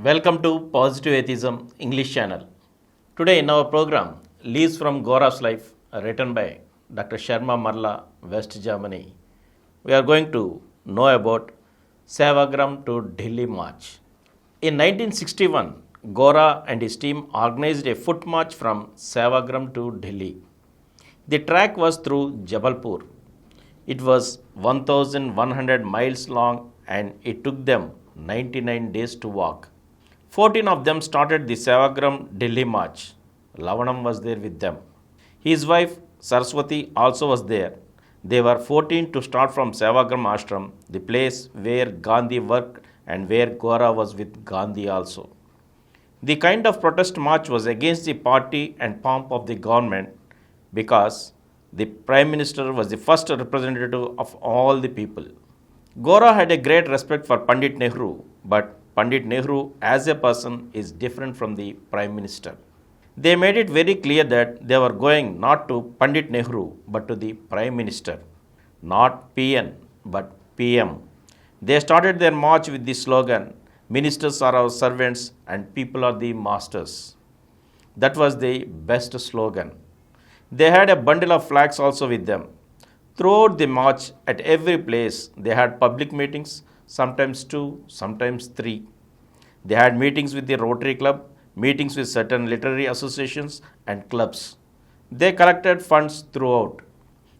Welcome to Positive Atheism English channel. Today in our program, Leaves from Gora's Life, written by Dr. Sharma Marla, West Germany. We are going to know about Sevagram to Delhi March. In 1961, Gora and his team organized a foot march from Sevagram to Delhi. The track was through Jabalpur. It was 1,100 miles long and it took them 99 days to walk. 14 of them started the Sevagram Delhi march. Lavanam was there with them. His wife Saraswati also was there. They were 14 to start from Sevagram Ashram, the place where Gandhi worked and where Gora was with Gandhi also. The kind of protest march was against the party and pomp of the government because the Prime Minister was the first representative of all the people. Gora had a great respect for Pandit Nehru, but Pandit Nehru as a person is different from the Prime Minister. They made it very clear that they were going not to Pandit Nehru but to the Prime Minister, not PN but PM. They started their march with the slogan, "Ministers are our servants and people are the masters." That was the best slogan. They had a bundle of flags also with them. Throughout the march, at every place, they had public meetings, sometimes 2, sometimes 3. They had meetings with the Rotary Club, meetings with certain literary associations and clubs. They collected funds throughout.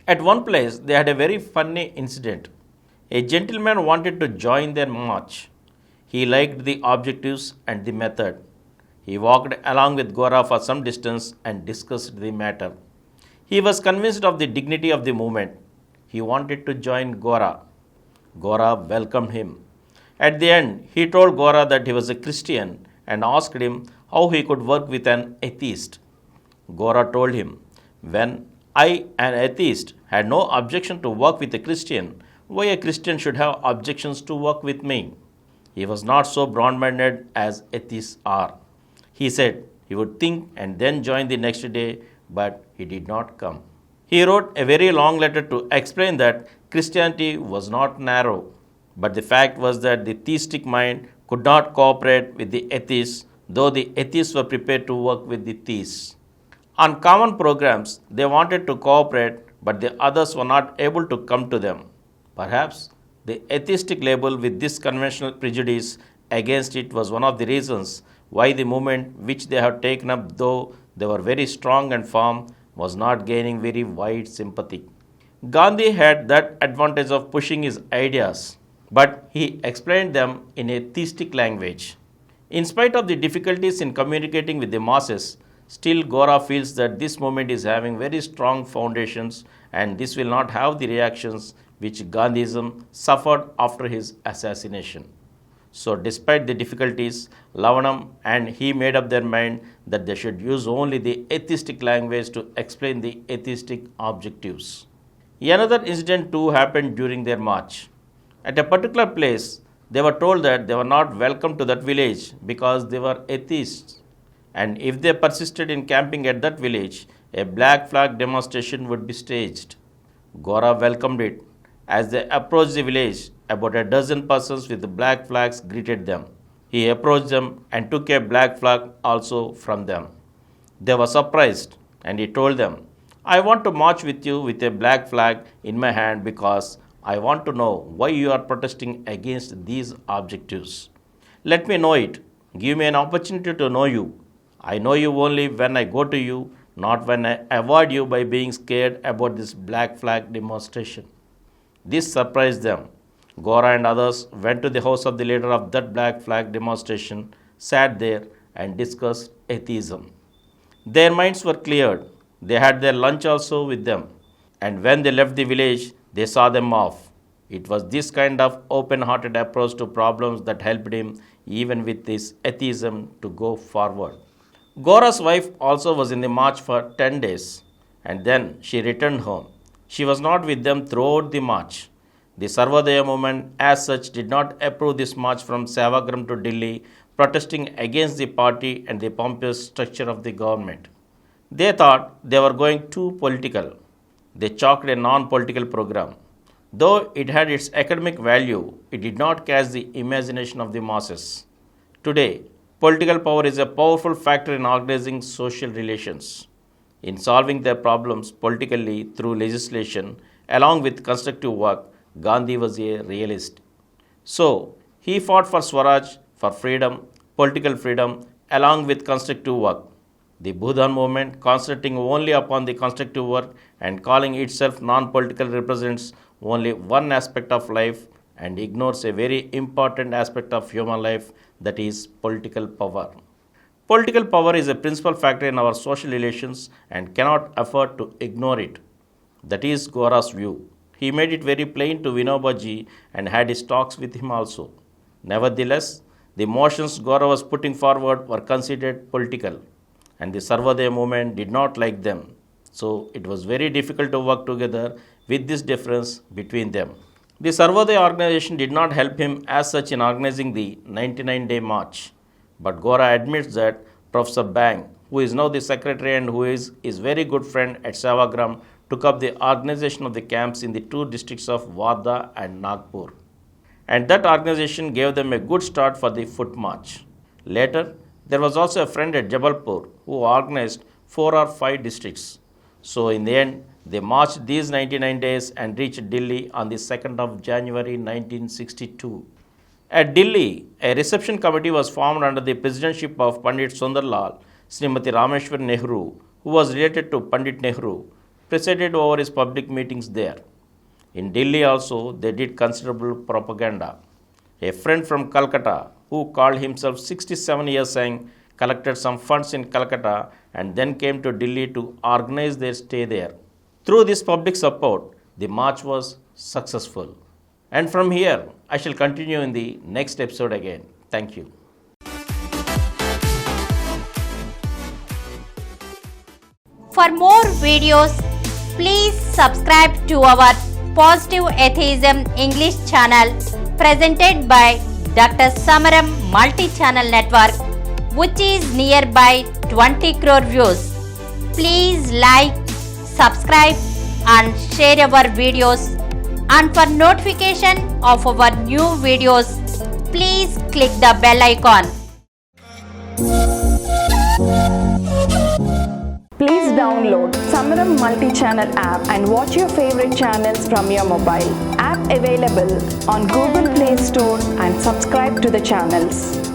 At one place, they had a very funny incident. A gentleman wanted to join their march. He liked the objectives and the method. He walked along with Gora for some distance and discussed the matter. He was convinced of the dignity of the movement. He wanted to join Gora. Gora welcomed him. At the end, he told Gora that he was a Christian and asked him how he could work with an atheist. Gora told him, "When I, an atheist, had no objection to work with a Christian, why a Christian should have objections to work with me?" He was not so broad-minded as atheists are. He said he would think and then join the next day, but he did not come. He wrote a very long letter to explain that Christianity was not narrow, but the fact was that the theistic mind could not cooperate with the atheists, though the atheists were prepared to work with the theists. On common programs, they wanted to cooperate, but the others were not able to come to them. Perhaps the atheistic label with this conventional prejudice against it was one of the reasons why the movement which they had taken up, though they were very strong and firm, was not gaining very wide sympathy. Gandhi had that advantage of pushing his ideas, but he explained them in a theistic language. In spite of the difficulties in communicating with the masses, still Gora feels that this movement is having very strong foundations and this will not have the reactions which Gandhism suffered after his assassination. So despite the difficulties, Lavanam and he made up their mind that they should use only the atheistic language to explain the atheistic objectives. Another incident too happened during their march. At a particular place, they were told that they were not welcome to that village because they were atheists. And if they persisted in camping at that village, a black flag demonstration would be staged. Gora welcomed it. As they approached the village, about a dozen persons with black flags greeted them. He approached them and took a black flag also from them. They were surprised and he told them, "I want to march with you with a black flag in my hand because I want to know why you are protesting against these objectives. Let me know it. Give me an opportunity to know you. I know you only when I go to you, not when I avoid you by being scared about this black flag demonstration." This surprised them. Gora and others went to the house of the leader of that black flag demonstration, sat there and discussed atheism. Their minds were cleared. They had their lunch also with them. And when they left the village, they saw them off. It was this kind of open-hearted approach to problems that helped him, even with his atheism, to go forward. Gora's wife also was in the march for 10 days and then she returned home. She was not with them throughout the march. The Sarvodaya movement as such did not approve this march from Sevagram to Delhi, protesting against the party and the pompous structure of the government. They thought they were going too political. They chalked a non-political program. Though it had its academic value, it did not catch the imagination of the masses. Today, Political power is a powerful factor in organizing social relations, in solving their problems politically through legislation, along with constructive work. Gandhi was a realist. So, he fought for Swaraj, for freedom, political freedom, along with constructive work. The Bhudan movement, concentrating only upon the constructive work and calling itself non political, represents only one aspect of life and ignores a very important aspect of human life, that is, political power. Political power is a principal factor in our social relations and cannot afford to ignore it. That is Gora's view. He made it very plain to Vinobaji and had his talks with him also. Nevertheless, the motions Gora was putting forward were considered political, and the Sarvodaya movement did not like them. So it was very difficult to work together with this difference between them. The Sarvodaya organization did not help him as such in organizing the 99-day march. But Gora admits that Professor Bang, who is now the secretary and who is his very good friend at Sevagram, took up the organization of the camps in the two districts of Wardha and Nagpur. And that organization gave them a good start for the foot march. Later, there was also a friend at Jabalpur who organized 4 or 5 districts. So in the end, they marched these 99 days and reached Delhi on the 2nd of January 1962. At Delhi, a reception committee was formed under the presidency of Pandit Sundarlal. Srimati Rameshwar Nehru, who was related to Pandit Nehru, presided over his public meetings there. In Delhi also, they did considerable propaganda. A friend from Calcutta, who called himself 67 years young, collected some funds in Calcutta and then came to Delhi to organize their stay there. Through this public support, the march was successful. And from here, I shall continue in the next episode again. Thank you. For more videos, please subscribe to our Positive Atheism English channel presented by Dr. Samaram Multi-Channel Network, which is nearby 20 crore views. Please like, subscribe and share our videos. And for notification of our new videos, please click the bell icon. Please download Samaram Multi-Channel app and watch your favorite channels from your mobile. App available on Google Play Store and subscribe to the channels.